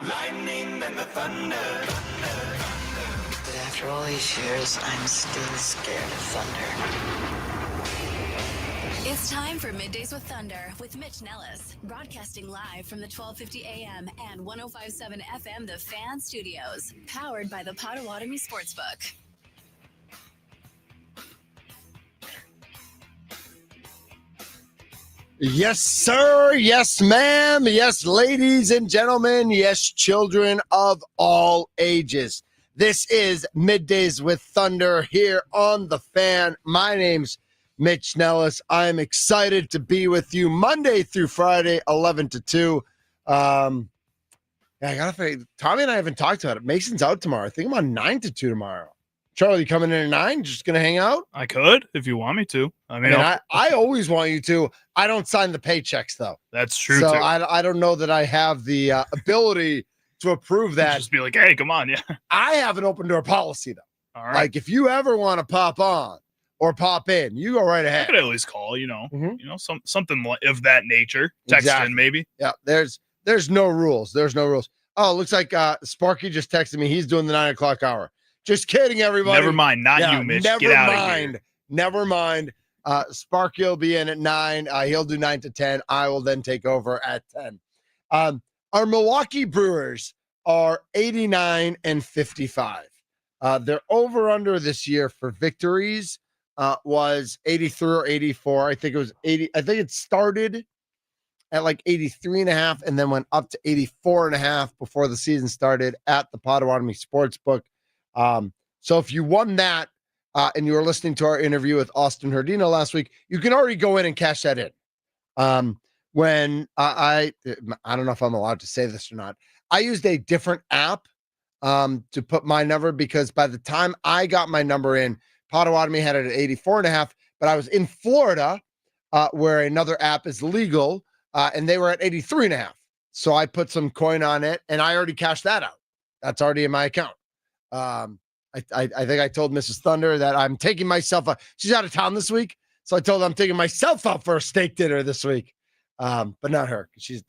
lightning and the thunder. But after all these years, I'm still scared of thunder. It's time for Middays with Thunder with Mitch Nellis, broadcasting live from the 1250 AM and 1057 FM The Fan Studios, powered by the Potawatomi Sportsbook. Yes, sir. Yes, ma'am. Yes, ladies and gentlemen. Yes, children of all ages. This is Middays with Thunder here on The Fan. My name's Mitch Nellis. I'm excited to be with you Monday through Friday, 11 to 2. I got to Tommy and I haven't talked about it. Mason's out tomorrow. I think I'm on 9 to 2 tomorrow. Charlie, you coming in at 9? Just going to hang out? I could, if you want me to. I always want you to. I don't sign the paychecks, though. That's true, so too. I don't know that I have the ability to approve that. Just be like, hey, come on, yeah. I have an open door policy, though. All right. Like, if you ever want to pop on or pop in, you go right I ahead. could at least call, something of that nature. Text Exactly. in, maybe. Yeah, there's no rules. There's no rules. Oh, it looks like Sparky just texted me. He's doing the 9 o'clock hour. Just kidding, everybody. Never mind. Not you, Mitch. Get out of here. Never mind. Sparky will be in at 9. He'll do 9 to 10. I will then take over at 10. Our Milwaukee Brewers are 89 and 55. Their over-under this year for victories was 83 or 84. I think it was 80. I think it started at like 83 and a half and then went up to 84 and a half before the season started at the Potawatomi Sportsbook. So if you won that and you were listening to our interview with Austin Herdino last week, you can already go in and cash that in. When I don't know if I'm allowed to say this or not. I used a different app to put my number because by the time I got my number in, Potawatomi had it at 84 and a half, but I was in Florida where another app is legal and they were at 83 and a half. So I put some coin on it and I already cashed that out. That's already in my account. I think I told Mrs. Thunder that I'm taking myself she's out of town this week. So I told her I'm taking myself out for a steak dinner this week. But not her. She's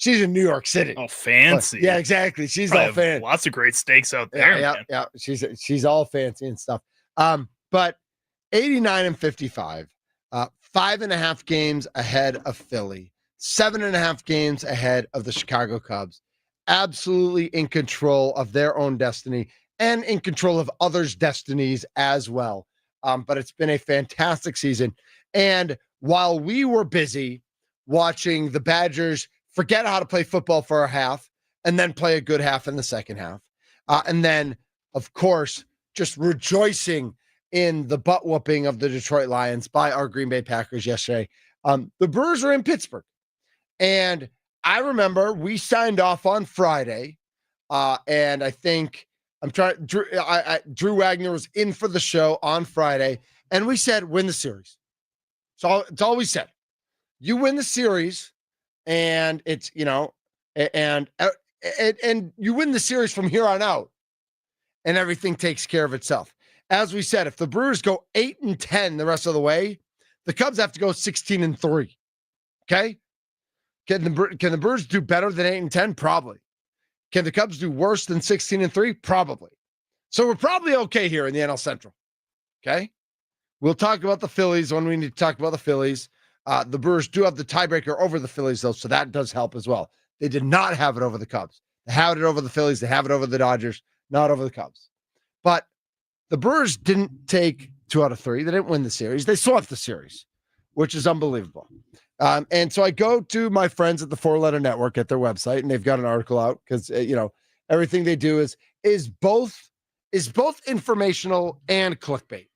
in New York City. Oh, fancy. But, yeah, exactly. She's Probably all fancy. Lots of great steaks out there. Yeah. She's all fancy and stuff. But 89 and 55, 5.5 games ahead of Philly, 7.5 games ahead of the Chicago Cubs. Absolutely in control of their own destiny and in control of others' destinies as well. But it's been a fantastic season. And while we were busy watching the Badgers forget how to play football for a half and then play a good half in the second half, and then, of course, just rejoicing in the butt whooping of the Detroit Lions by our Green Bay Packers yesterday, the Brewers were in Pittsburgh. And I remember we signed off on Friday, and I think Drew Wagner was in for the show on Friday, and we said, win the series. So it's all we said. You win the series, and it's, and you win the series from here on out, and everything takes care of itself. As we said, if the Brewers go 8 and 10 the rest of the way, the Cubs have to go 16 and 3. Okay? Can the Brewers do better than 8 and 10? Probably. Can the Cubs do worse than 16 and 3? Probably. So we're probably okay here in the NL Central. Okay? We'll talk about the Phillies when we need to talk about the Phillies. The Brewers do have the tiebreaker over the Phillies, though, so that does help as well. They did not have it over the Cubs. They have it over the Phillies. They have it over the Dodgers, not over the Cubs. But the Brewers didn't take 2 out of 3. They didn't win the series. They swept the series, which is unbelievable. And so I go to my friends at the 4-Letter Network at their website, and they've got an article out because, everything they do is both informational and clickbait,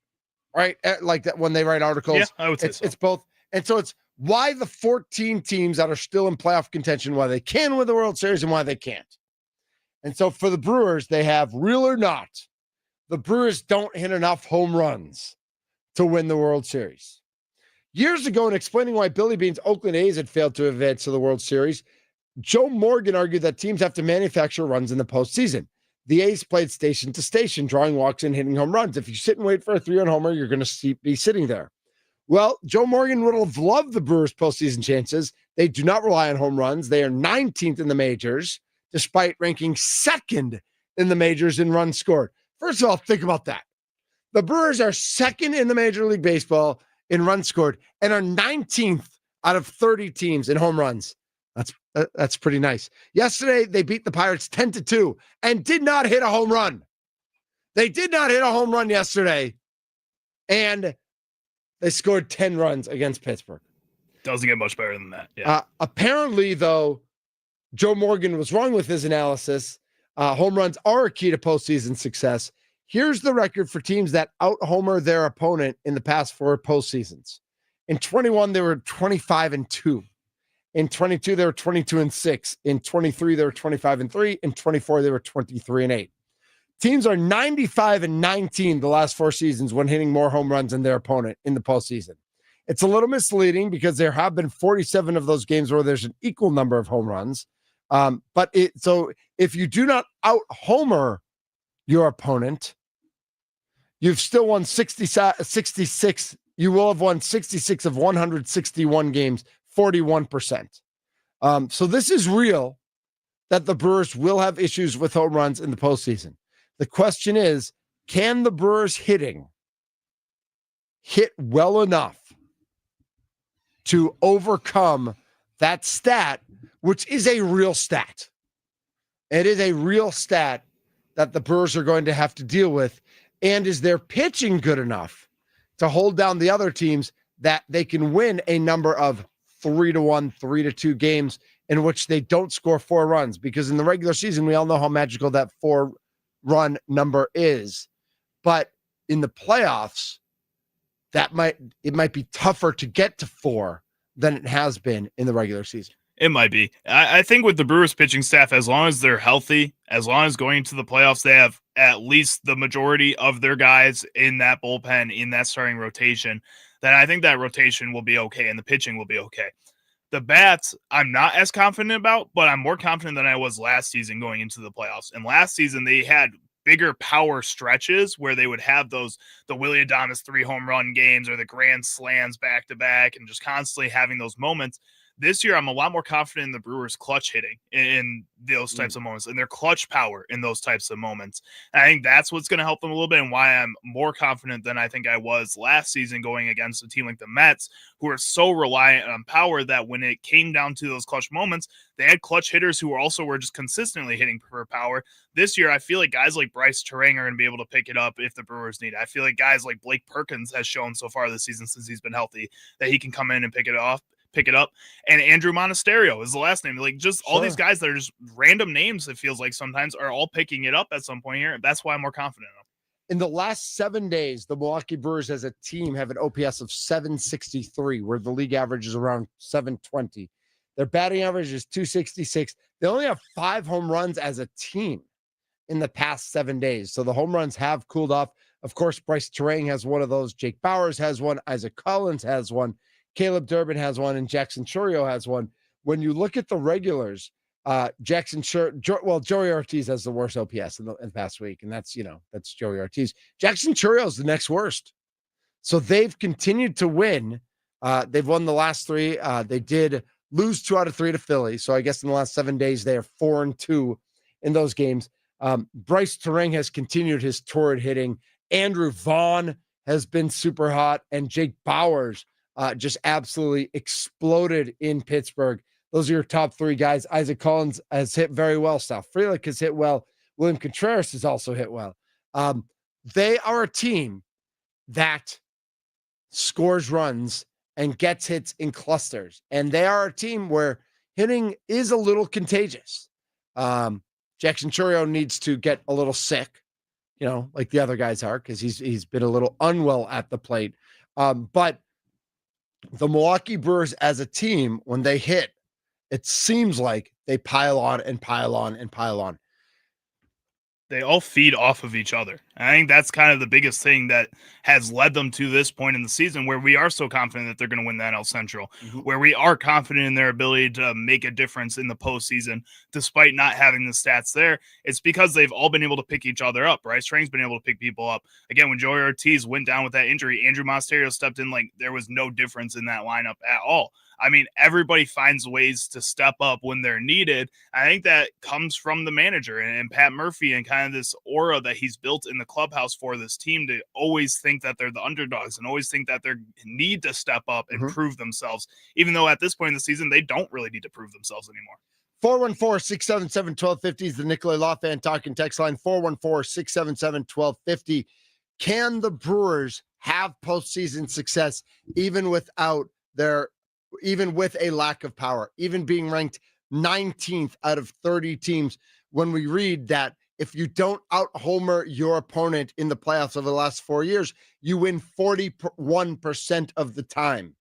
right? Like that when they write articles. Yeah, I would say so. It's both. And so it's why the 14 teams that are still in playoff contention, why they can win the World Series and why they can't. And so for the Brewers, they have real or not, the Brewers don't hit enough home runs to win the World Series. Years ago, in explaining why Billy Bean's Oakland A's had failed to advance to the World Series, Joe Morgan argued that teams have to manufacture runs in the postseason. The A's played station to station, drawing walks and hitting home runs. If you sit and wait for a 3-run homer, you're going to be sitting there. Well, Joe Morgan would have loved the Brewers' postseason chances. They do not rely on home runs. They are 19th in the majors. despite ranking second in the majors in runs scored. First of all, think about that. The Brewers are second in the Major League Baseball in runs scored and are 19th out of 30 teams in home runs. That's pretty nice. Yesterday, they beat the Pirates 10-2 and did not hit a home run. They did not hit a home run yesterday, and they scored 10 runs against Pittsburgh. Doesn't get much better than that. Yeah. Apparently, though, Joe Morgan was wrong with his analysis. Home runs are a key to postseason success. Here's the record for teams that out-homer their opponent in the past 4 postseasons. In 21, they were 25-2. In 22, they were 22-6. In 23, they were 25-3. In 24, they were 23-8. Teams are 95-19 the last 4 seasons when hitting more home runs than their opponent in the postseason. It's a little misleading because there have been 47 of those games where there's an equal number of home runs. So if you do not out-homer your opponent, you've still won 66. You will have won 66 of 161 games, 41%. So this is real that the Brewers will have issues with home runs in the postseason. The question is, can the Brewers hitting hit well enough to overcome that stat, which is a real stat? It is a real stat that the Brewers are going to have to deal with. And is their pitching good enough to hold down the other teams that they can win a number of 3-1, 3-2 games in which they don't score 4 runs? Because in the regular season, we all know how magical that 4-run number is. But in the playoffs, it might be tougher to get to 4 than it has been in the regular season. It might be. I think with the Brewers pitching staff, as long as they're healthy, as long as going into the playoffs, they have at least the majority of their guys in that bullpen, in that starting rotation, then I think that rotation will be okay and the pitching will be okay. The bats, I'm not as confident about, but I'm more confident than I was last season going into the playoffs. And last season, they had bigger power stretches where they would have the Willy Adames 3 home run games or the grand slams back to back and just constantly having those moments. This year, I'm a lot more confident in the Brewers' clutch hitting in those types of moments and their clutch power in those types of moments. And I think that's what's going to help them a little bit and why I'm more confident than I think I was last season going against a team like the Mets, who are so reliant on power that when it came down to those clutch moments, they had clutch hitters who were just consistently hitting for power. This year, I feel like guys like Bryce Terang are going to be able to pick it up if the Brewers need it. I feel like guys like Blake Perkins has shown so far this season since he's been healthy that he can come in and pick it up. And Andrew Monasterio is the last name. Like just all these guys that are just random names, it feels like sometimes are all picking it up at some point here. That's why I'm more confident in them. In the last 7 days, the Milwaukee Brewers as a team have an OPS of 763, where the league average is around 720. Their batting average is 266. They only have 5 home runs as a team in the past 7 days. So the home runs have cooled off. Of course, Bryce Terang has one of those. Jake Bauers has one. Isaac Collins has one. Caleb Durbin has one, and Jackson Chourio has one. When you look at the regulars, Joey Ortiz has the worst OPS in the past week, and that's Joey Ortiz. Jackson Chourio is the next worst. So they've continued to win. They've won the last 3. They did lose 2 out of 3 to Philly. So I guess in the last 7 days, they are 4-2 in those games. Bryce Terang has continued his torrid hitting. Andrew Vaughn has been super hot, and Jake Bauers just absolutely exploded in Pittsburgh. Those are your top 3 guys. Isaac Collins has hit very well. Sal Frelick has hit well. William Contreras has also hit well. They are a team that scores runs and gets hits in clusters. And they are a team where hitting is a little contagious. Jackson Chourio needs to get a little sick, like the other guys are, because he's been a little unwell at the plate. But the Milwaukee Brewers as a team, when they hit, it seems like they pile on and pile on and pile on. They all feed off of each other. I think that's kind of the biggest thing that has led them to this point in the season where we are so confident that they're going to win the NL Central, where we are confident in their ability to make a difference in the postseason, despite not having the stats there. It's because they've all been able to pick each other up. Bryce Terang's been able to pick people up. Again, when Joey Ortiz went down with that injury, Andrew Monasterio stepped in like there was no difference in that lineup at all. I mean, everybody finds ways to step up when they're needed. I think that comes from the manager and Pat Murphy and kind of this aura that he's built in the clubhouse for this team to always think that they're the underdogs and always think that they need to step up and prove themselves, even though at this point in the season, they don't really need to prove themselves anymore. 414-677-1250 is the Nikolai Law Fan talking text line. 414-677-1250. Can the Brewers have postseason success even with a lack of power, even being ranked 19th out of 30 teams, when we read that if you don't out-homer your opponent in the playoffs over the last 4 years, you win 41% of the time.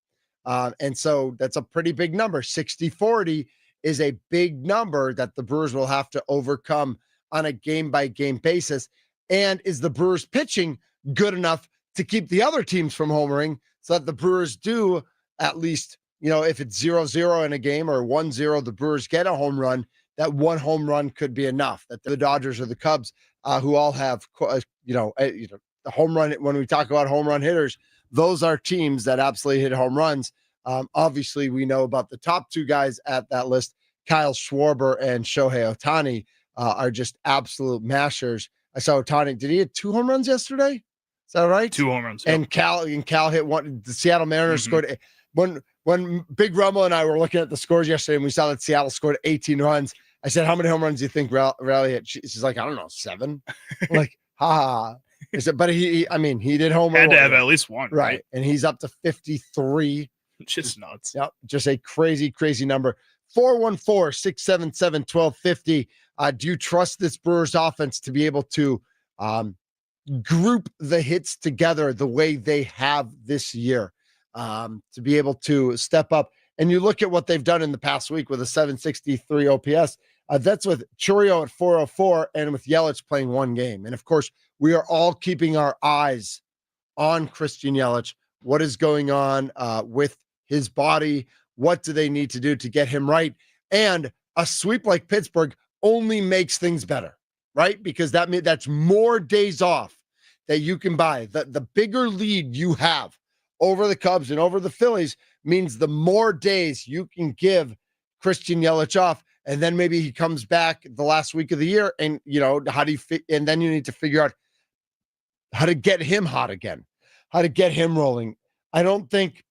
And so that's a pretty big number. 60-40 is a big number that the Brewers will have to overcome on a game-by-game basis. And is the Brewers pitching good enough to keep the other teams from homering so that the Brewers do at least, if it's 0-0 in a game or 1-0, the Brewers get a home run, that one home run could be enough. That the Dodgers or the Cubs, who all have, the home run, when we talk about home run hitters, those are teams that absolutely hit home runs. Obviously, we know about the top two guys at that list, Kyle Schwarber and Shohei Ohtani, are just absolute mashers. I saw Ohtani. Did he hit 2 home runs yesterday? Is that right? 2 home runs. Yep. And Cal hit one. The Seattle Mariners scored. When Big Rumble and I were looking at the scores yesterday and we saw that Seattle scored 18 runs, I said, how many home runs do you think Raleigh hit? She's like, I don't know, 7. I'm like, ha. I said, but he did homer. Had to have at least one. Right. And he's up to 53. Just nuts. Yep. Just a crazy, crazy number. 414-677-1250. Do you trust this Brewers offense to be able to group the hits together the way they have this year, to be able to step up? And you look at what they've done in the past week with a 763 OPS. That's with Chourio at 404 and with Yelich playing 1 game. And of course, we are all keeping our eyes on Christian Yelich. What is going on with his body? What do they need to do to get him right? And a sweep like Pittsburgh only makes things better, right? Because that's more days off that you can buy. The bigger lead you have over the Cubs and over the Phillies means the more days you can give Christian Yelich off. And then maybe he comes back the last week of the year, and how do you and then you need to figure out how to get him hot again, how to get him rolling. I don't think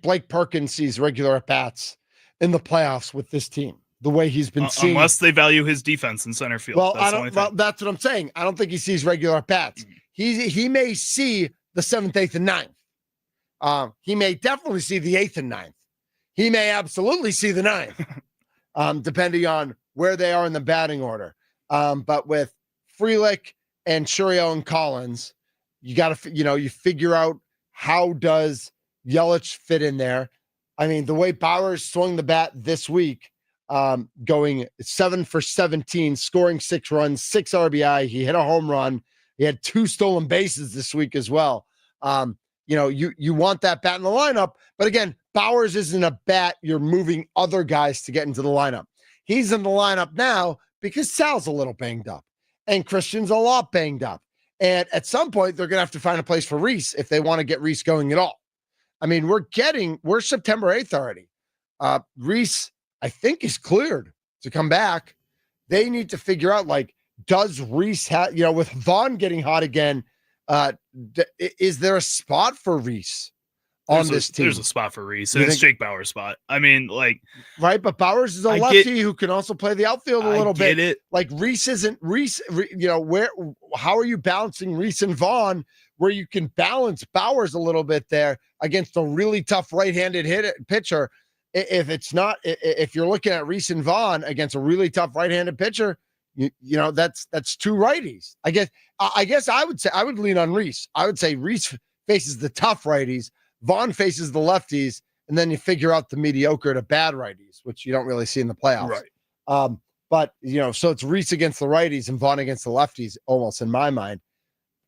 Blake Perkins sees regular at-bats in the playoffs with this team the way he's been seen. Unless they value his defense in center field. Well, that's what I'm saying. I don't think he sees regular at-bats. He may see the 7th, 8th, and 9th. He may definitely see the 8th and 9th. He may absolutely see the 9th, depending on where they are in the batting order. But with Frelick and Chourio and Collins, you got to, you figure out how does Yelich fit in there. I mean, the way Bauers swung the bat this week, going 7 for 17, scoring 6 runs, 6 RBI. He hit a home run. He had 2 stolen bases this week as well. You want that bat in the lineup, but again, Bauers isn't a bat you're moving other guys to get into the lineup. He's in the lineup now because Sal's a little banged up and Christian's a lot banged up. And at some point, they're going to have to find a place for Reese if they want to get Reese going at all. I mean, we're September 8th already. Reese, I think, is cleared to come back. They need to figure out, does Reese have, with Vaughn getting hot again, is there a spot for Reese on this team? There's a spot for Reese, and it's Jake Bauers' spot. I mean, right, but Bauers is a lefty who can also play the outfield a little bit. It. Reese isn't Reese. How are you balancing Reese and Vaughn where you can balance Bauers a little bit there against a really tough right-handed pitcher? If you're looking at Reese and Vaughn against a really tough right-handed pitcher, that's 2 righties. I guess I would say I would lean on Reese. I would say Reese faces the tough righties, Vaughn faces the lefties, and then you figure out the mediocre to bad righties, which you don't really see in the playoffs. Right. But so it's Reese against the righties and Vaughn against the lefties, almost in my mind.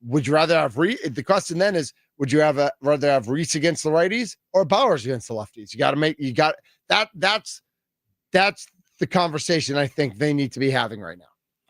Would you rather have Reese? The question then is, would you rather have Reese against the righties or Bauers against the lefties? That's the conversation I think they need to be having right now.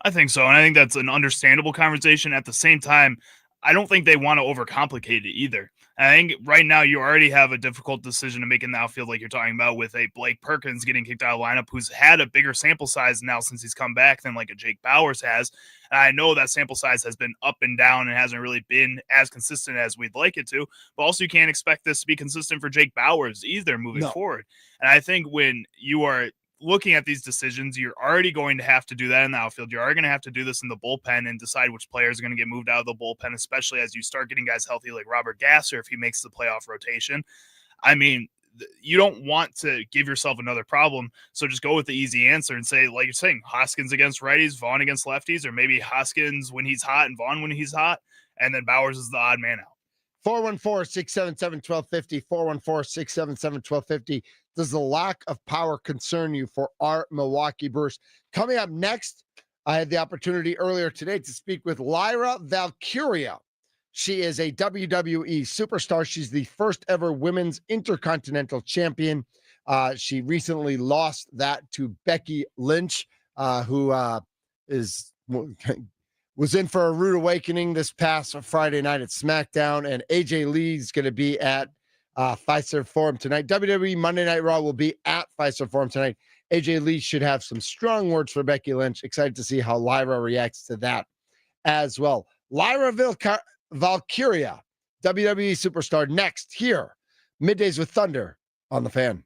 I think so. And I think that's an understandable conversation. At the same time, I don't think they want to overcomplicate it either. I think right now you already have a difficult decision to make in the outfield, like you're talking about, with a Blake Perkins getting kicked out of the lineup, who's had a bigger sample size now since he's come back than like a Jake Bowers has. And I know that sample size has been up and down and hasn't really been as consistent as we'd like it to, but also you can't expect this to be consistent for Jake Bowers either moving forward. And I think when you are looking at these decisions, you're already going to have to do that in the outfield. You are going to have to do this in the bullpen and decide which players are going to get moved out of the bullpen, especially as you start getting guys healthy like Robert Gasser if he makes the playoff rotation. I mean, you don't want to give yourself another problem. So just go with the easy answer and say, like you're saying, Hoskins against righties, Vaughn against lefties, or maybe Hoskins when he's hot and Vaughn when he's hot. And then Bowers is the odd man out. 414-677-1250, 414-677-1250. Does the lack of power concern you for our Milwaukee Brewers? Coming up next, I had the opportunity earlier today to speak with Lyra Valkyria. She is a WWE superstar. She's the first ever women's intercontinental champion. She recently lost that to Becky Lynch, who was in for a rude awakening this past Friday night at SmackDown, and AJ Lee's going to be at Fiserv Forum tonight. WWE Monday Night Raw will be at Fiserv Forum tonight. AJ Lee should have some strong words for Becky Lynch. Excited to see how Lyra reacts to that as well. Lyra Valkyria, WWE superstar, next here. Middays with Thunder on the Fan.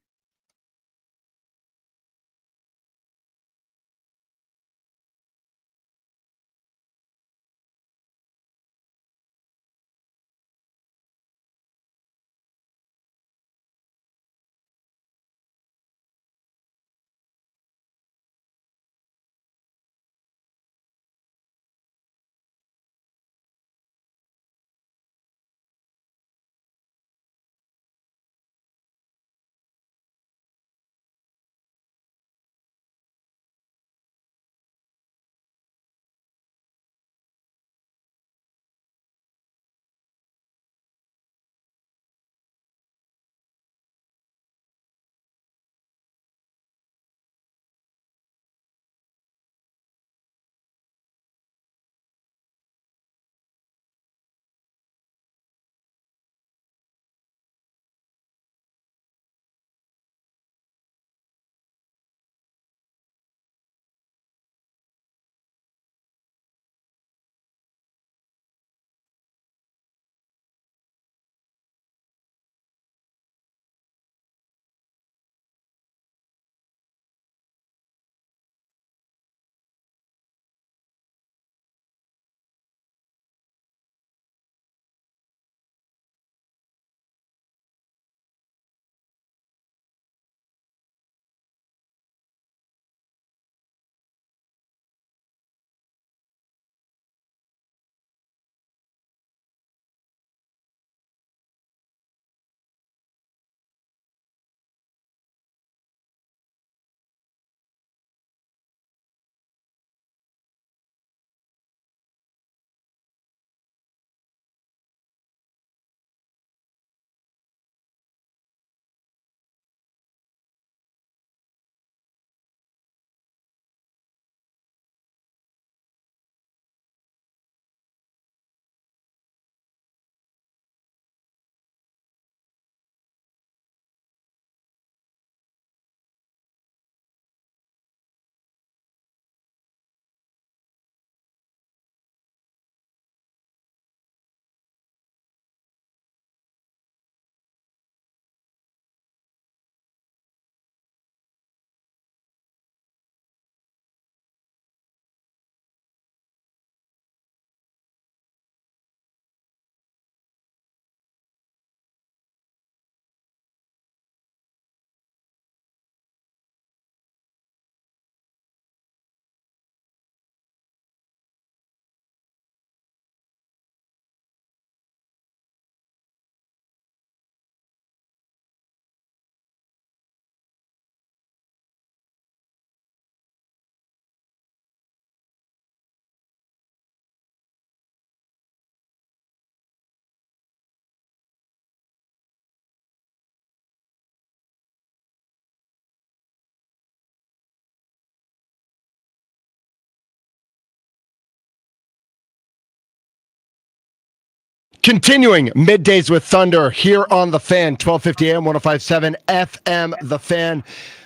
Continuing Middays with Thunder here on The Fan, 1250 AM, 105.7 FM, The Fan.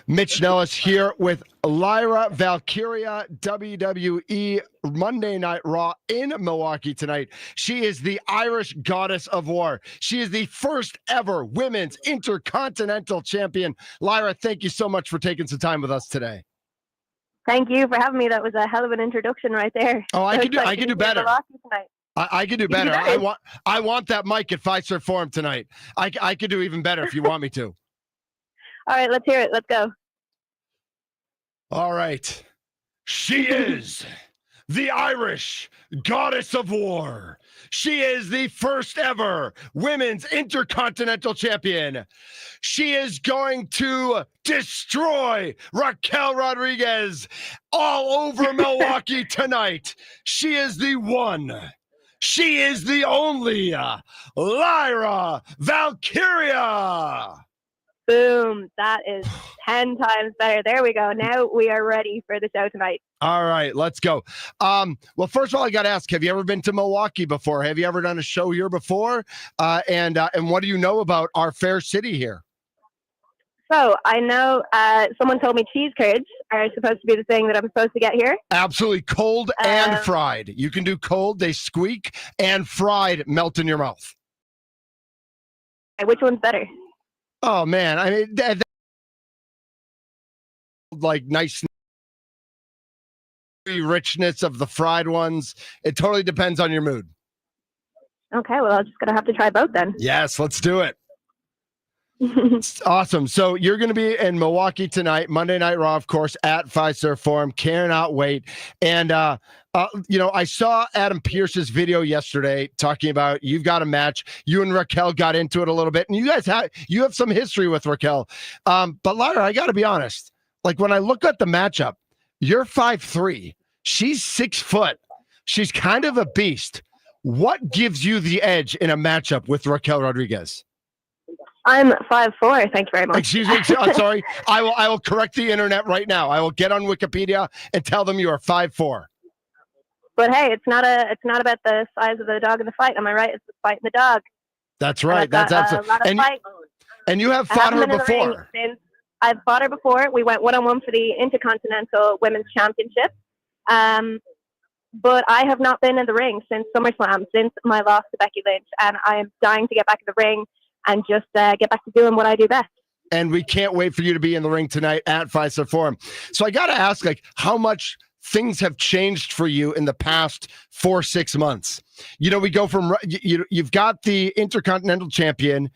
Mitch Nellis here with Lyra, Valkyria, WWE Monday Night Raw in Milwaukee tonight. She is the Irish goddess of war. She is the first ever women's intercontinental champion. Lyra, thank you so much for taking some time with us today. Thank you for having me. That was a hell of an introduction right there. Oh, I could do better. I could do better. I want that mic at Fiserv Forum tonight. I could do even better if you want me to. All right, let's hear it. Let's go. All right. She is the Irish goddess of war. She is the first ever women's intercontinental champion. She is going to destroy Raquel Rodriguez all over Milwaukee tonight. She is the one. She is the only Lyra Valkyria. Boom. That is 10 times better. There we go. Now we are ready for the show tonight. All right, let's go. Well, first of all, I got to ask, have you ever been to Milwaukee before? Have you ever done a show here before? And what do you know about our fair city here? So I know someone told me cheese curds are supposed to be the thing that I'm supposed to get here. Absolutely. Cold and fried. You can do cold, they squeak, and fried melt in your mouth. Which one's better? Oh, man. I mean, like nice richness of the fried ones. It totally depends on your mood. Okay, well, I'm just going to have to try both then. Yes, let's do it. Awesome. So you're going to be in Milwaukee tonight, Monday Night Raw, of course, at Fiserv Forum. Cannot wait. And, I saw Adam Pearce's video yesterday talking about you've got a match. You and Raquel got into it a little bit, and you have some history with Raquel. But Lyra, I got to be honest. Like when I look at the matchup, you're 5'3". She's 6 foot. She's kind of a beast. What gives you the edge in a matchup with Raquel Rodriguez? I'm 5'4". Thank you very much. Excuse me. I'm sorry. I will correct the internet right now. I will get on Wikipedia and tell them you are 5'4". But hey, it's not about the size of the dog in the fight. Am I right? It's the fight in the dog. That's right. That's absolutely. And you have fought her before. I've fought her before. We went 1-on-1 for the Intercontinental Women's Championship. But I have not been in the ring since SummerSlam, since my loss to Becky Lynch, and I am dying to get back in the ring and just get back to doing what I do best. And we can't wait for you to be in the ring tonight at Fiserv Forum. So I got to ask, how much things have changed for you in the past 4-6 months? We go from, you've got the Intercontinental Champion.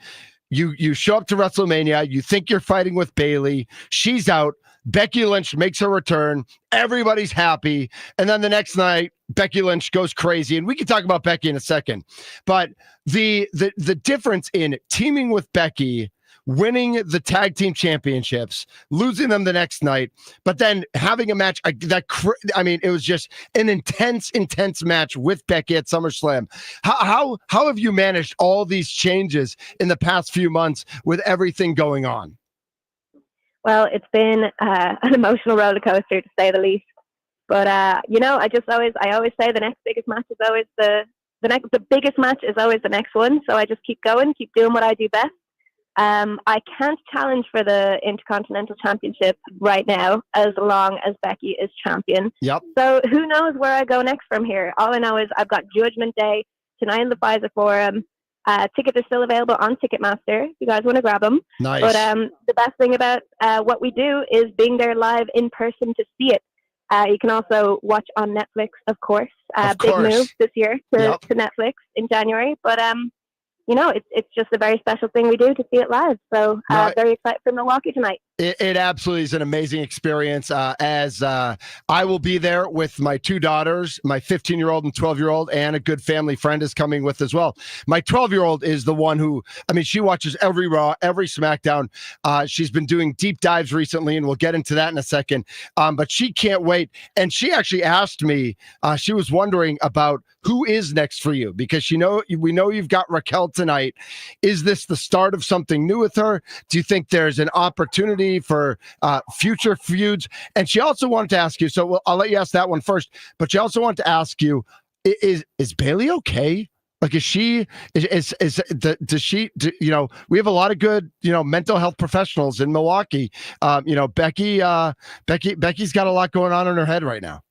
You show up to WrestleMania. You think you're fighting with Bayley. She's out. Becky Lynch makes her return. Everybody's happy. And then the next night, Becky Lynch goes crazy. And we can talk about Becky in a second. But the difference in teaming with Becky, winning the tag team championships, losing them the next night, but then having a match it was just an intense match with Becky at SummerSlam. How have you managed all these changes in the past few months with everything going on? Well, it's been an emotional roller coaster, to say the least. But I always say the next biggest match is always the biggest match is always the next one. So I just keep going, keep doing what I do best. I can't challenge for the Intercontinental Championship right now, as long as Becky is champion. Yep. So who knows where I go next from here? All I know is I've got Judgment Day tonight in the Fiserv Forum. Tickets are still available on Ticketmaster if you guys want to grab them. Nice. But the best thing about what we do is being there live in person to see it. You can also watch on Netflix, of course. Big move this year to Netflix in January. But it's just a very special thing we do to see it live. So very excited for Milwaukee tonight. It absolutely is an amazing experience. As I will be there with my two daughters, my 15-year-old and 12-year-old, and a good family friend is coming with as well. My 12-year-old is the one who, she watches every Raw, every SmackDown. She's been doing deep dives recently, and we'll get into that in a second. But she can't wait. And she actually asked me, she was wondering about who is next for you, because we know you've got Raquel tonight. Is this the start of something new with her? Do you think there's an opportunity for future feuds? And she also wanted to ask you, so I'll let you ask that one first, but she also wanted to ask you, is Bayley okay? Like, is she, does she, we have a lot of good, mental health professionals in Milwaukee. Becky's got a lot going on in her head right now.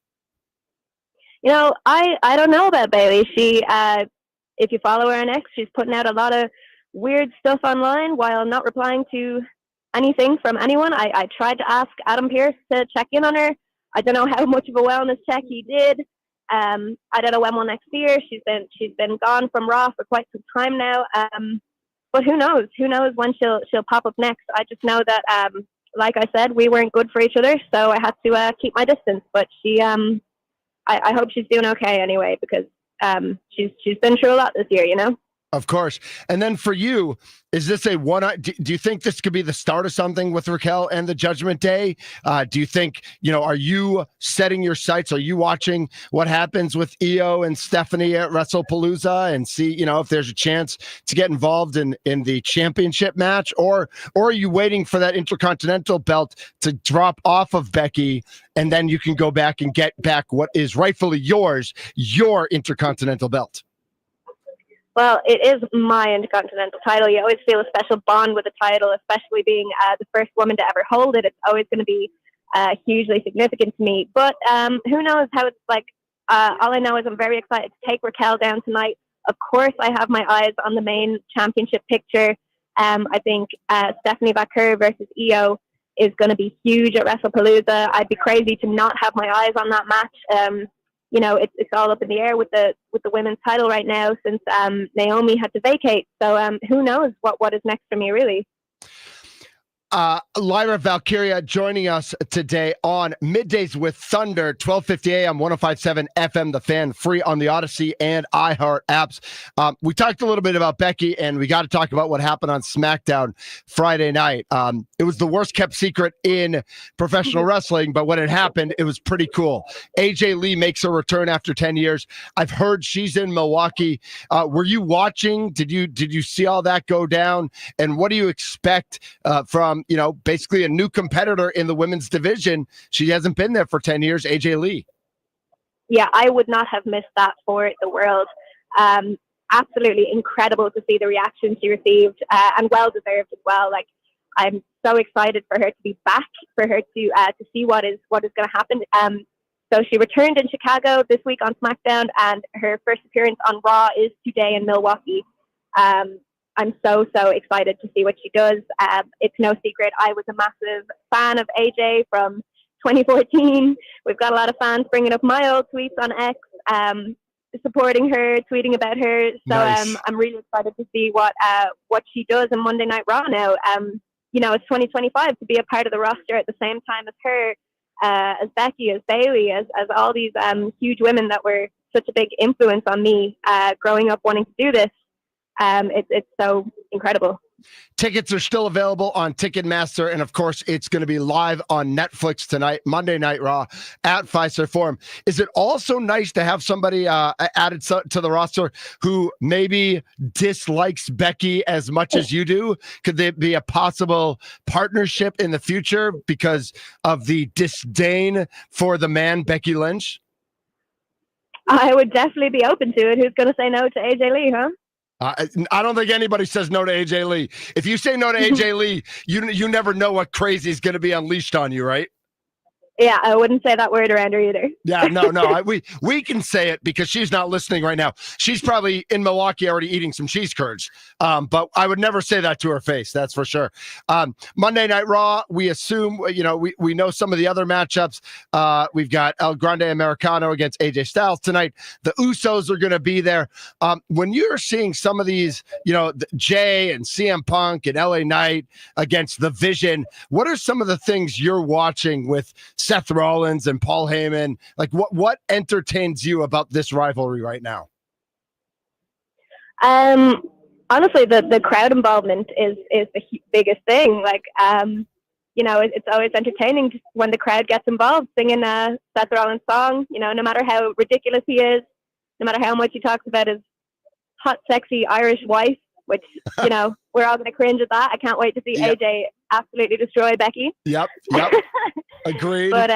I don't know about Bailey. She, if you follow her on X, she's putting out a lot of weird stuff online while not replying to anything from anyone. I tried to ask Adam Pearce to check in on her. I don't know how much of a wellness check he did. I don't know when will next year. She's been gone from Raw for quite some time now. But who knows? Who knows when she'll pop up next? I just know that, like I said, we weren't good for each other, so I had to keep my distance. But she, I hope she's doing okay anyway, because she's been through a lot this year, Of course. And then for you, is this a one? Do you think this could be the start of something with Raquel and the Judgment Day? Do you think, are you setting your sights? Are you watching what happens with Io and Stephanie at WrestlePalooza and see, if there's a chance to get involved in the championship match? Or are you waiting for that Intercontinental belt to drop off of Becky, and then you can go back and get back what is rightfully yours, your Intercontinental belt? Well, it is my Intercontinental title. You always feel a special bond with the title, especially being the first woman to ever hold it. It's always going to be hugely significant to me. But who knows how it's like. All I know is I'm very excited to take Raquel down tonight. Of course, I have my eyes on the main championship picture. I think Stephanie Valkyria versus Io is going to be huge at WrestlePalooza. I'd be crazy to not have my eyes on that match. It's all up in the air with the women's title right now since Naomi had to vacate. So who knows what is next for me, really. Lyra Valkyria joining us today on Middays with Thunder, 12:50 a.m., 105.7 FM, The Fan, free on the Odyssey and iHeart apps. We talked a little bit about Becky, and we got to talk about what happened on SmackDown Friday night. It was the worst kept secret in professional wrestling, but when it happened, it was pretty cool. AJ Lee makes a return after 10 years. I've heard she's in Milwaukee. Were you watching? Did you see all that go down? And what do you expect from basically a new competitor in the women's division? She hasn't been there for 10 years, AJ Lee. Yeah, I would not have missed that for the world. Absolutely incredible to see the reaction she received, and well-deserved as well. Like, I'm so excited for her to be back, for her to see what is going to happen. So she returned in Chicago this week on SmackDown, and her first appearance on Raw is today in Milwaukee. I'm so excited to see what she does. It's no secret, I was a massive fan of AJ from 2014. We've got a lot of fans bringing up my old tweets on X, supporting her, tweeting about her. So nice. I'm really excited to see what she does in Monday Night Raw now. It's 2025, to be a part of the roster at the same time as her, as Becky, as Bailey, as all these huge women that were such a big influence on me growing up wanting to do this. It's so incredible. Tickets are still available on Ticketmaster, and of course, it's going to be live on Netflix tonight, Monday Night Raw at Fiserv Forum. Is it also nice to have somebody added to the roster who maybe dislikes Becky as much as you do? Could there be a possible partnership in the future because of the disdain for the man, Becky Lynch? I would definitely be open to it. Who's going to say no to AJ Lee, huh? I don't think anybody says no to AJ Lee. If you say no to AJ Lee, you never know what crazy is going to be unleashed on you, right? Yeah, I wouldn't say that word around her either. Yeah, no. We can say it because she's not listening right now. She's probably in Milwaukee already eating some cheese curds. But I would never say that to her face. That's for sure. Monday Night Raw, we assume, we know some of the other matchups. We've got El Grande Americano against AJ Styles tonight. The Usos are going to be there. When you're seeing some of these, Jay and CM Punk and LA Knight against The Vision, what are some of the things you're watching with Seth Rollins and Paul Heyman? Like, what entertains you about this rivalry right now? Honestly, the crowd involvement is the biggest thing. Like, it's always entertaining when the crowd gets involved singing Seth Rollins' song. No matter how ridiculous he is, no matter how much he talks about his hot, sexy Irish wife, which we're all going to cringe at that. I can't wait to see AJ absolutely destroy Becky. Yep. Agreed. But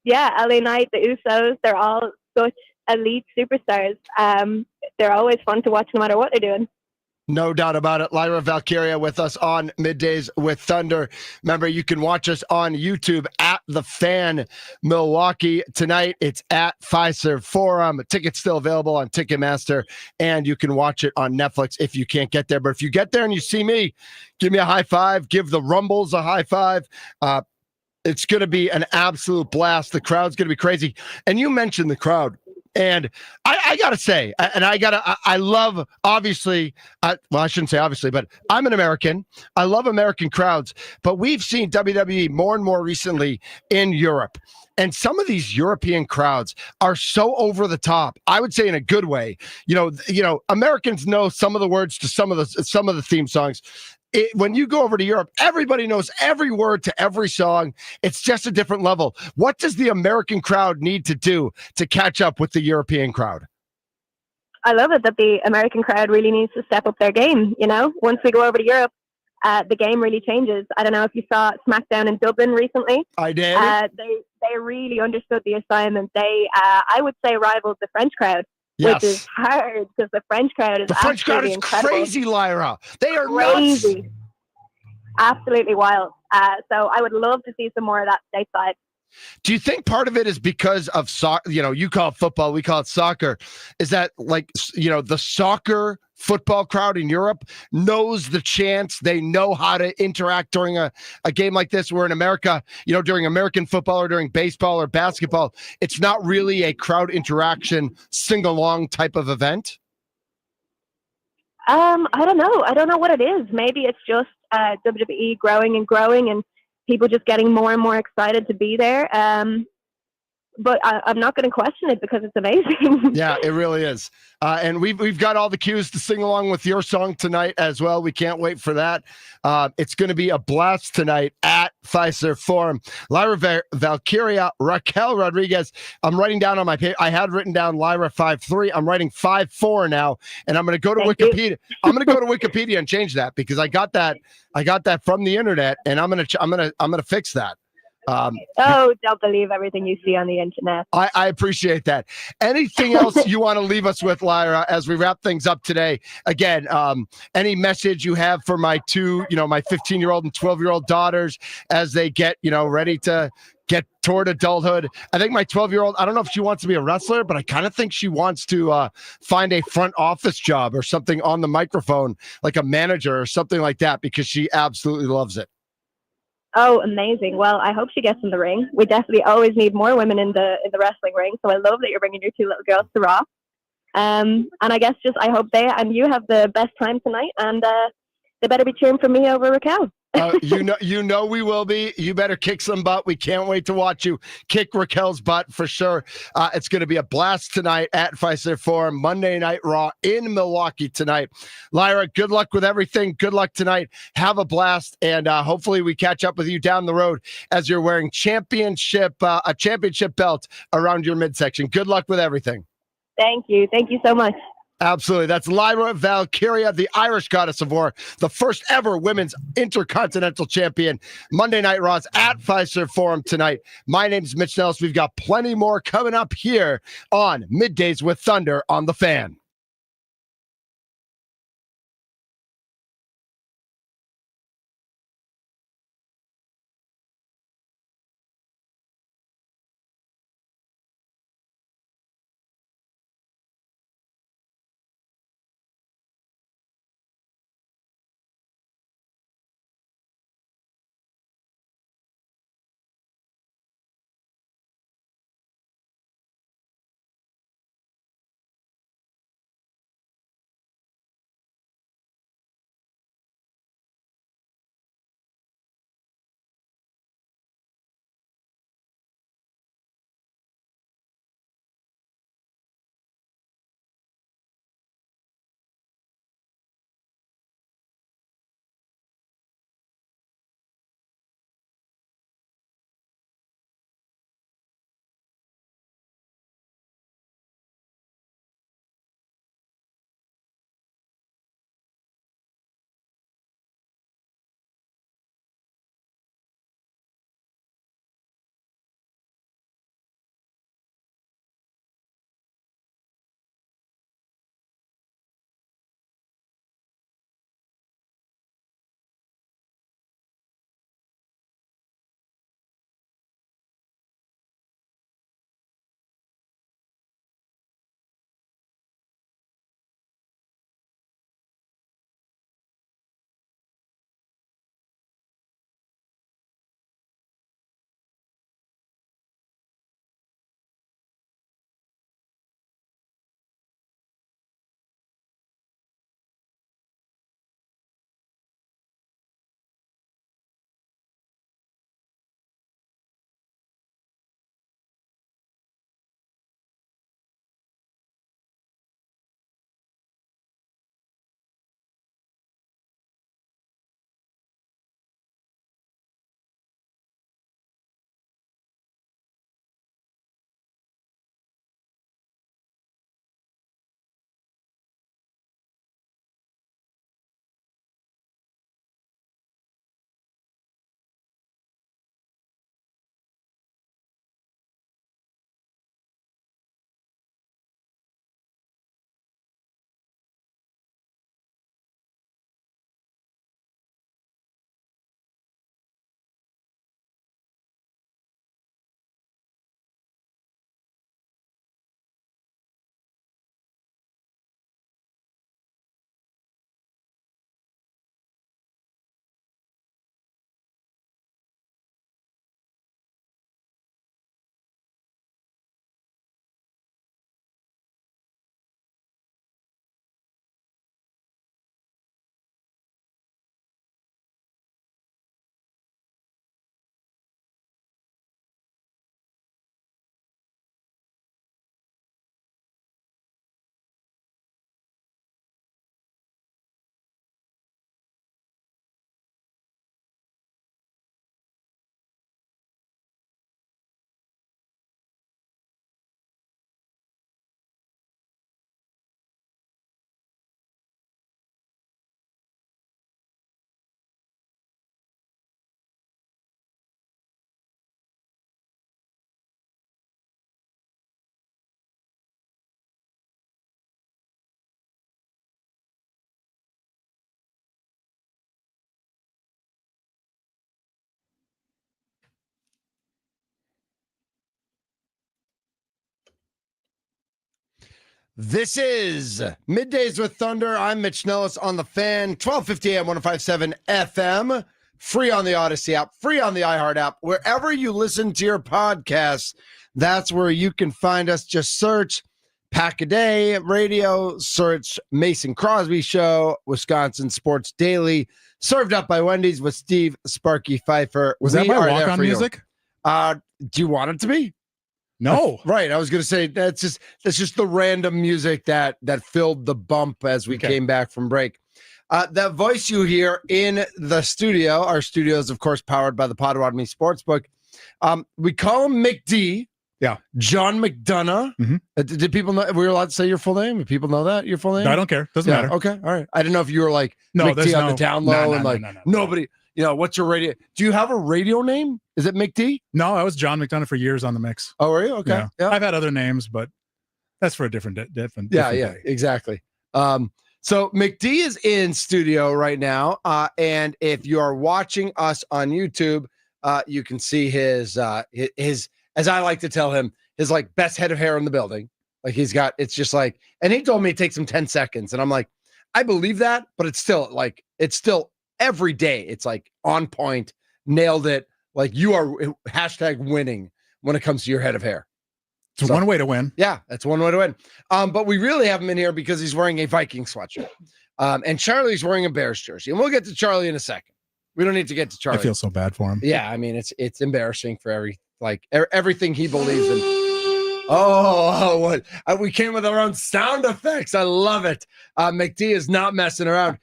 LA Knight, the Usos, they're all such elite superstars. They're always fun to watch no matter what they're doing. No doubt about it. Lyra Valkyria with us on Middays with Thunder. Remember, you can watch us on YouTube at The Fan Milwaukee. Tonight, it's at Fiserv Forum. Tickets still available on Ticketmaster, and you can watch it on Netflix if you can't get there. But if you get there and you see me, give me a high five. Give the Rumbles a high five. It's going to be an absolute blast. The crowd's going to be crazy. And you mentioned the crowd. And I got to say, I love, obviously, well, I shouldn't say obviously, but I'm an American. I love American crowds. But we've seen WWE more and more recently in Europe. And some of these European crowds are so over the top. I would say in a good way. You know, Americans know some of the words to some of the theme songs. When you go over to Europe, everybody knows every word to every song. It's just a different level. What does the American crowd need to do to catch up with the European crowd? I love it that the American crowd really needs to step up their game. You know, once we go over to Europe, the game really changes. I don't know if you saw SmackDown in Dublin recently. I did. They really understood the assignment. They, I would say, rivaled the French crowd. Yes. Which is hard because the French crowd is incredible. Crazy, Lyra. They are crazy, nuts. Absolutely wild. So I would love to see some more of that stateside. Do you think part of it is because of soccer? You know, you call it football, we call it soccer. Is that like, you know, the soccer football crowd in Europe knows the chants? They know how to interact during a game like this, where in America, you know, during American football or during baseball or basketball, it's not really a crowd interaction, sing-along type of event? I don't know. I don't know what it is. Maybe it's just WWE growing and people just getting more and more excited to be there. But I'm not going to question it because it's amazing. Yeah, it really is. And we've got all the cues to sing along with your song tonight as well. We can't wait for that. It's going to be a blast tonight at Fiserv Forum. Lyra Valkyria, Raquel Rodriguez. I'm writing down on my page. I had written down Lyra 5'3". I'm writing 5'4" now, and I'm going to go to Wikipedia. I'm going to go to Wikipedia and change that because I got that from the internet, and I'm going to fix that. Don't believe everything you see on the internet. I appreciate that. Anything else you want to leave us with, Lyra, as we wrap things up today? Again, any message you have for my my 15-year-old and 12-year-old daughters as they get, ready to get toward adulthood? I think my 12-year-old, I don't know if she wants to be a wrestler, but I kind of think she wants to find a front office job or something on the microphone, like a manager or something like that, because she absolutely loves it. Oh, amazing. Well, I hope she gets in the ring. We definitely always need more women in the wrestling ring. So I love that you're bringing your two little girls to Raw. And I guess I hope they and you have the best time tonight. And they better be cheering for me over Raquel. You know we will be. You better kick some butt. We can't wait to watch you kick Raquel's butt for sure. It's going to be a blast tonight at Fiserv Forum, Monday Night Raw in Milwaukee tonight. Lyra, good luck with everything. Good luck tonight. Have a blast, and hopefully we catch up with you down the road as you're wearing a championship belt around your midsection. Good luck with everything. Thank you. Thank you so much. Absolutely. That's Lyra Valkyria, the Irish Goddess of War, the first ever women's intercontinental champion. Monday Night Raws at Fiserv Forum tonight. My name is Mitch Nellis. We've got plenty more coming up here on Middays with Thunder on The Fan. This is Middays with Thunder. I'm Mitch Nellis on the Fan, 1250 AM, 105.7 FM, free on the Odyssey app, free on the iHeart app. Wherever you listen to your podcasts, that's where you can find us. Just search Pack a Day Radio, search Mason Crosby Show, Wisconsin Sports Daily, served up by Wendy's with Steve Sparky Pfeiffer. Was that my walk-on music? Do you want it to be? No. Right. I was going to say that's just the random music that filled the bump as we came back from break. That voice you hear in the studio, our studio is, of course, powered by the Potawatomi Sportsbook. We call him McD. Yeah. John McDonough. Mm-hmm. Did people know? Were you allowed to say your full name? Do people know that, your full name? No, I don't care. Doesn't matter. Okay. All right. I didn't know if you were like no, McD on the down low no, nobody, what's your radio? Do you have a radio name? Is it McD? No, I was John McDonough for years on the mix. Oh, were you? Okay. Yeah. I've had other names, but that's for a different Yeah, day. Exactly. So McD is in studio right now. And if you are watching us on YouTube, you can see his, as I like to tell him, his like best head of hair in the building. Like it's just like, and he told me it takes him 10 seconds. And I'm like, I believe that, but it's still every day. It's like on point, nailed it. Like you are #winning when it comes to your head of hair. It's one way to win. Yeah, that's one way to win. But we really have him in here because he's wearing a Viking sweatshirt. And Charlie's wearing a Bears jersey. And we'll get to Charlie in a second. We don't need to get to Charlie. I feel so bad for him. Yeah, I mean, it's embarrassing for everything he believes in. Oh, what? We came with our own sound effects. I love it. McD is not messing around.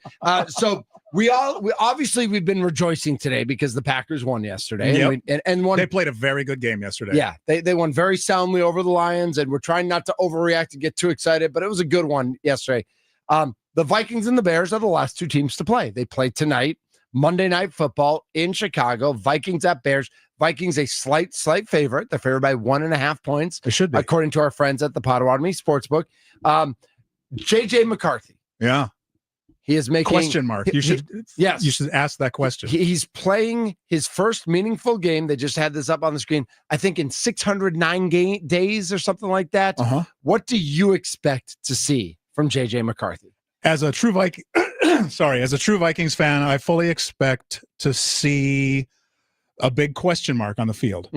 So we've been rejoicing today because the Packers won yesterday. Yep. And won. They played a very good game yesterday. Yeah, they won very soundly over the Lions, and we're trying not to overreact and get too excited, but it was a good one yesterday. The Vikings and the Bears are the last two teams to play. They play tonight, Monday Night Football in Chicago. Vikings at Bears. Vikings a slight favorite. They're favored by 1.5 points. They should be, according to our friends at the Potawatomi Sportsbook. JJ McCarthy. Yeah. He is making question mark. You should ask that question. He's playing his first meaningful game. They just had this up on the screen. I think in 609 days or something like that. Uh-huh. What do you expect to see from JJ McCarthy? As a true Vikings fan, I fully expect to see a big question mark on the field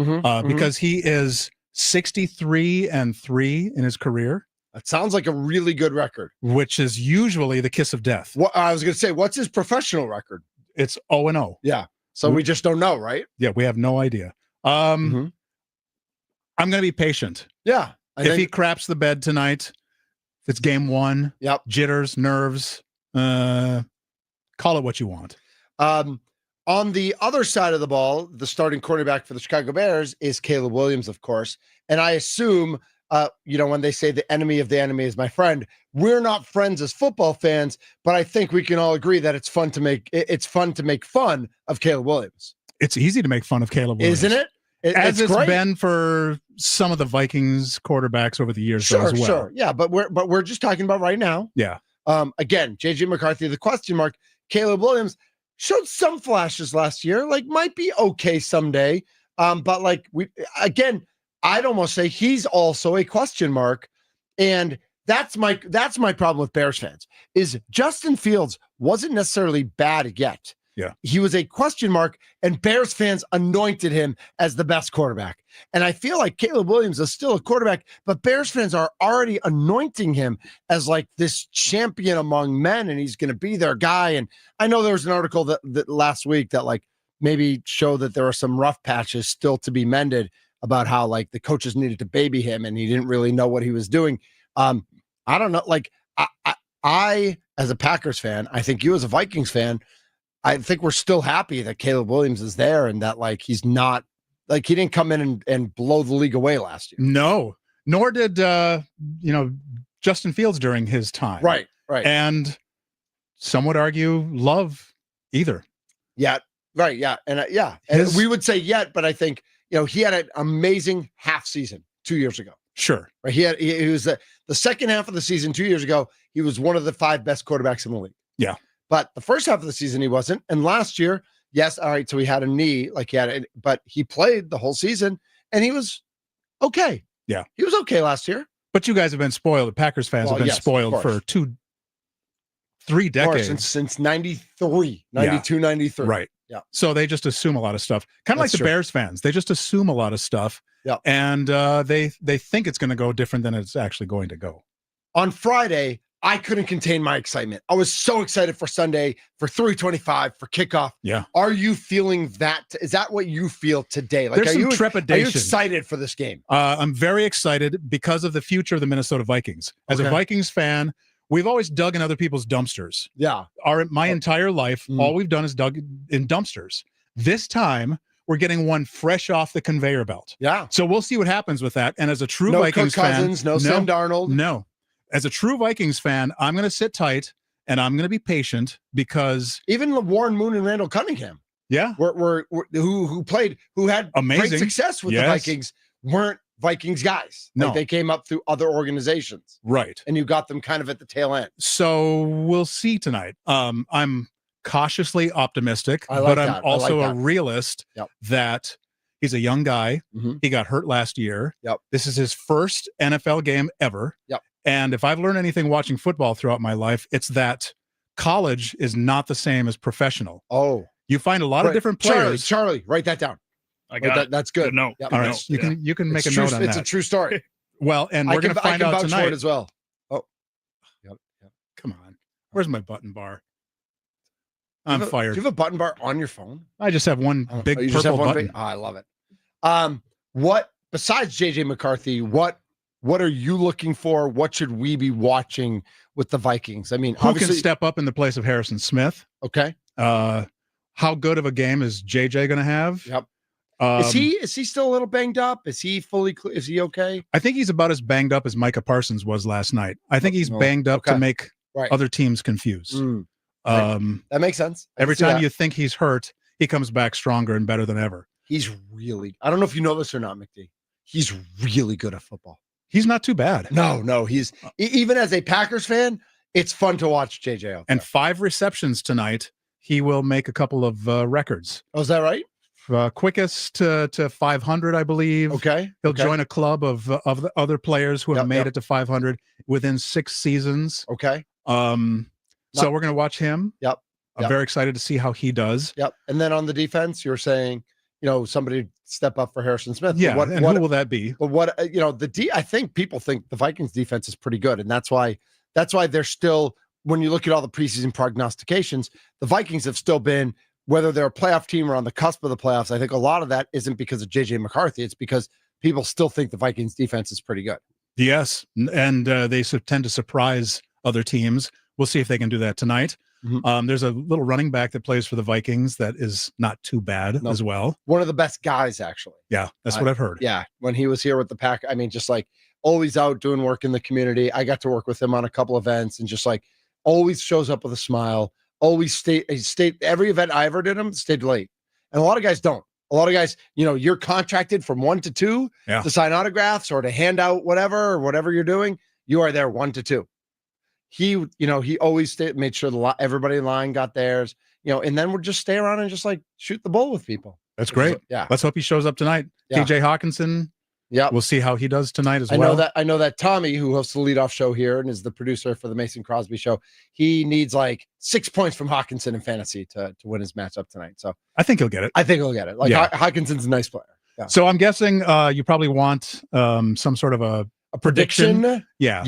because he is 63-3 in his career. That sounds like a really good record, which is usually the kiss of death. What I was going to say, what's his professional record? It's 0-0. Yeah. So we just don't know, right? Yeah, we have no idea. I'm going to be patient. Yeah. If he craps the bed tonight, it's game one. Yep. Jitters, nerves, call it what you want. On the other side of the ball, the starting quarterback for the Chicago Bears is Caleb Williams, of course. And I assume, when they say the enemy of the enemy is my friend, we're not friends as football fans, but I think we can all agree that it's fun to make fun of Caleb Williams. It's easy to make fun of Caleb Williams. Isn't it? As it's been for some of the Vikings quarterbacks over the years as well. Sure. Yeah, but we're just talking about right now. Yeah. Again, JJ McCarthy, the question mark. Caleb Williams showed some flashes last year, might be okay someday. But I'd almost say he's also a question mark. And that's my problem with Bears fans is Justin Fields wasn't necessarily bad yet. Yeah. He was a question mark, and Bears fans anointed him as the best quarterback. And I feel like Caleb Williams is still a quarterback, but Bears fans are already anointing him as this champion among men, and he's going to be their guy. And I know there was an article that last week that maybe showed that there are some rough patches still to be mended about how the coaches needed to baby him and he didn't really know what he was doing. I don't know. I as a Packers fan, I think you as a Vikings fan, I think we're still happy that Caleb Williams is there and that he's not he didn't come in and blow the league away last year. No, nor did Justin Fields during his time. Right. And some would argue Love either. Yeah. Right. Yeah. And and we would say yet, but I think he had an amazing half season 2 years ago. Sure. Right. He was the second half of the season 2 years ago. He was one of the 5 best quarterbacks in the league. Yeah. But the first half of the season, he wasn't. And last year, yes, all right, so he had a knee, but he played the whole season, and he was okay. Yeah. He was okay last year. But you guys have been spoiled. The Packers fans have been spoiled for 3 decades. Since 93, 92, 93. Right. Yeah. So they just assume a lot of stuff. Kind of like the Bears fans. They just assume a lot of stuff. Yeah. And they think it's going to go different than it's actually going to go. On Friday, I couldn't contain my excitement. I was so excited for Sunday, for 3:25, for kickoff. Yeah. Are you feeling that? Is that what you feel today? Like, There's some trepidation. Are you excited for this game? I'm very excited because of the future of the Minnesota Vikings. As a Vikings fan, we've always dug in other people's dumpsters. Yeah. My entire life, all we've done is dug in dumpsters. This time, we're getting one fresh off the conveyor belt. Yeah. So we'll see what happens with that. And as a true no Vikings Kirk Cousins, fan, no Sam Darnold. No. As a true Vikings fan, I'm going to sit tight and I'm going to be patient because even Warren Moon and Randall Cunningham, who had amazing great success with the Vikings, weren't Vikings guys. No, they came up through other organizations, right? And you got them kind of at the tail end. So we'll see tonight. I'm cautiously optimistic, but I'm also a realist that he's a young guy. He got hurt last year. This is his first NFL game ever. And if I've learned anything watching football throughout my life, it's that college is not the same as professional. Oh, you find a lot of different players. Charlie, write that down. I got it. That's good. No, all right, you can make a note on that. It's a true story. Well, and we're going to find out tonight as well. Oh, come on. Where's my button bar? I'm fired. Do you have a button bar on your phone? I just have one big purple button. I love it. What besides JJ McCarthy? What are you looking for? What should we be watching with the Vikings? I mean, who can step up in the place of Harrison Smith? Okay. How good of a game is JJ going to have? Yep. Is he still a little banged up? Is he is he okay? I think he's about as banged up as Micah Parsons was last night. I think he's banged up to make other teams confused. That makes sense. Every time you think he's hurt, he comes back stronger and better than ever. He's really, I don't know if you know this or not, McD. He's really good at football. He's not too bad. No, he's even as a Packers fan, it's fun to watch JJ out there. And 5 receptions tonight, he will make a couple of records. Oh, is that right? Quickest to 500, I believe. Okay. He'll join a club of the other players who have made it to 500 within 6 seasons. Okay. So we're going to watch him. Yep. I'm very excited to see how he does. Yep. And then on the defense, you're saying, somebody step up for Harrison Smith. Yeah. Who will that be? But I think people think the Vikings defense is pretty good. And that's why they're still, when you look at all the preseason prognostications, the Vikings have still been, whether they're a playoff team or on the cusp of the playoffs, I think a lot of that isn't because of JJ McCarthy. It's because people still think the Vikings defense is pretty good. Yes. And they tend to surprise other teams. We'll see if they can do that tonight. There's a little running back that plays for the Vikings that is not too bad as well. One of the best guys, actually. Yeah, that's what I've heard. Yeah, when he was here with the Pack, I mean, just like always out doing work in the community. I got to work with him on a couple events and just like always shows up with a smile. Always stayed every event I ever did him, stayed late. And a lot of guys don't. A lot of guys, you're contracted from 1 to 2 to sign autographs or to hand out whatever you're doing. You are there 1 to 2. He always made sure everybody in line got theirs, and then we'll just stay around and just like shoot the bull with people. That's great. Yeah. Let's hope he shows up tonight. Yeah. TJ Hawkinson. Yeah. We'll see how he does tonight as well. I know that Tommy, who hosts the leadoff show here and is the producer for the Mason Crosby show, he needs like 6 points from Hawkinson in fantasy to win his matchup tonight. So I think he'll get it. Like Hawkinson's a nice player. Yeah. So I'm guessing you probably want some sort of a prediction. Yeah.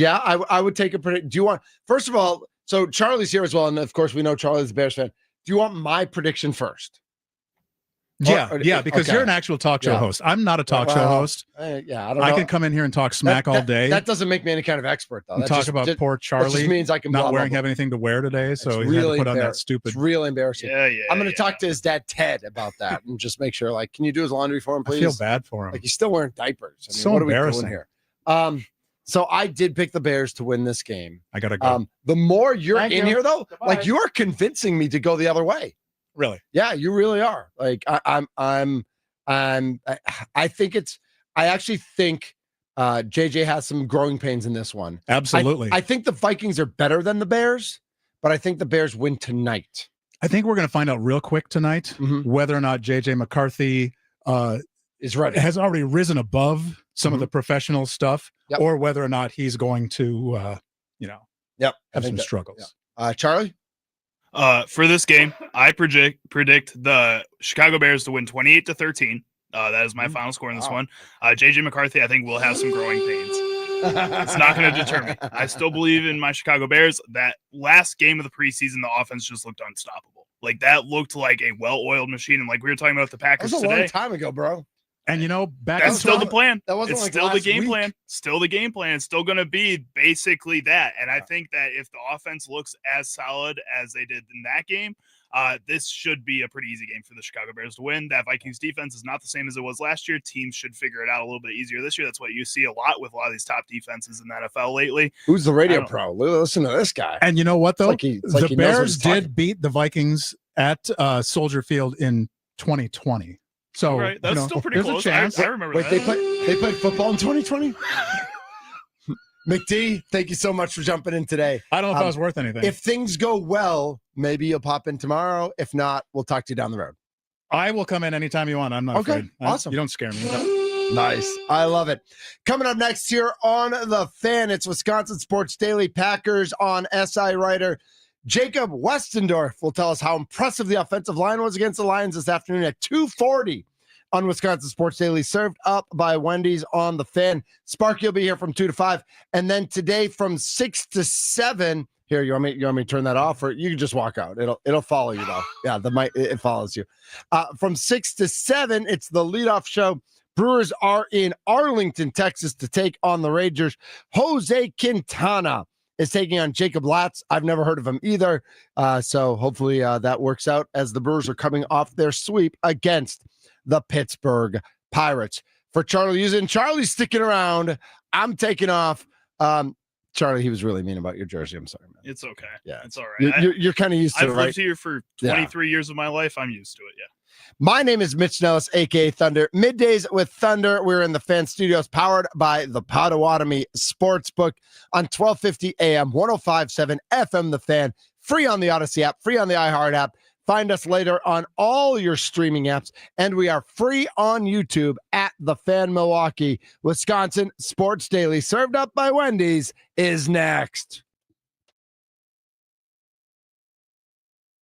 I would take a prediction. Do you want, first of all, so Charlie's here as well. And of course we know Charlie's a Bears fan. Do you want my prediction first? Because you're an actual talk show host. I'm not a talk show host. I don't know. I can come in here and talk smack all day. That doesn't make me any kind of expert, though. Talk about poor Charlie. That just means I can not have anything to wear today, so he had to put on that stupid. It's really embarrassing. Yeah. I'm going to talk to his dad, Ted, about that and just make sure, like, can you do his laundry for him, please? I feel bad for him. Like, he's still wearing diapers. I mean, so what embarrassing. Are we doing here? So I did pick the Bears to win this game. I gotta go. The more you're in here, though, like you are convincing me to go the other way. Really? Yeah, you really are. Like I actually think JJ has some growing pains in this one. Absolutely. I think the Vikings are better than the Bears, but I think the Bears win tonight. I think we're going to find out real quick tonight whether or not JJ McCarthy is ready, has already risen above some of the professional stuff, or whether or not he's going to, have some struggles. Charlie? For this game, I predict the Chicago Bears to win 28-13. That is my final score in this one. JJ McCarthy, I think, will have some growing pains. It's not going to deter me. I still believe in my Chicago Bears. That last game of the preseason, the offense just looked unstoppable. Like, that looked like a well-oiled machine. And like we were talking about the Packers today. That was a today. long time ago, bro. And that's still the plan. That wasn't it's like still the game week. plan. Still the game plan. It's still going to be basically that. And I think that if the offense looks as solid as they did in that game, this should be a pretty easy game for the Chicago Bears to win. That Vikings defense is not the same as it was last year. Teams should figure it out a little bit easier this year. That's what you see a lot with a lot of these top defenses in the NFL lately. Who's the radio pro? Listen to this guy. And you know what, though? The Bears did beat the Vikings at Soldier Field in 2020. So that's still pretty close. I remember that. They played football in 2020. McD, thank you so much for jumping in today. I don't know if I was worth anything. If things go well, maybe you'll pop in tomorrow. If not, we'll talk to you down the road. I will come in anytime you want. I'm not afraid. Awesome. You don't scare me. Nice. I love it. Coming up next here on The Fan, it's Wisconsin Sports Daily. Packers on SI writer Jacob Westendorf will tell us how impressive the offensive line was against the Lions this afternoon at 2:40 on Wisconsin Sports Daily, served up by Wendy's on The Fan. Sparky will be here from 2 to 5. And then today from 6 to 7. Here, you want me to turn that off, or you can just walk out? It'll follow you though. Yeah, the mic, it follows you. From 6 to 7, it's the leadoff show. Brewers are in Arlington, Texas to take on the Rangers. Jose Quintana is taking on Jacob Latz. I've never heard of him either. So hopefully that works out as the Brewers are coming off their sweep against the Pittsburgh Pirates. For Charlie Usen, Charlie's sticking around. I'm taking off. Charlie, he was really mean about your jersey. I'm sorry, man. It's okay. Yeah, it's all right. You're kind of used to it, right? I've lived here for 23 years of my life. I'm used to it, yeah. My name is Mitch Nellis, a.k.a. Thunder. Middays with Thunder. We're in the Fan Studios, powered by the Potawatomi Sportsbook on 1250 AM, 105.7 FM, The Fan. Free on the Odyssey app, free on the iHeart app. Find us later on all your streaming apps, and we are free on YouTube at The Fan Milwaukee. Wisconsin Sports Daily, served up by Wendy's, is next.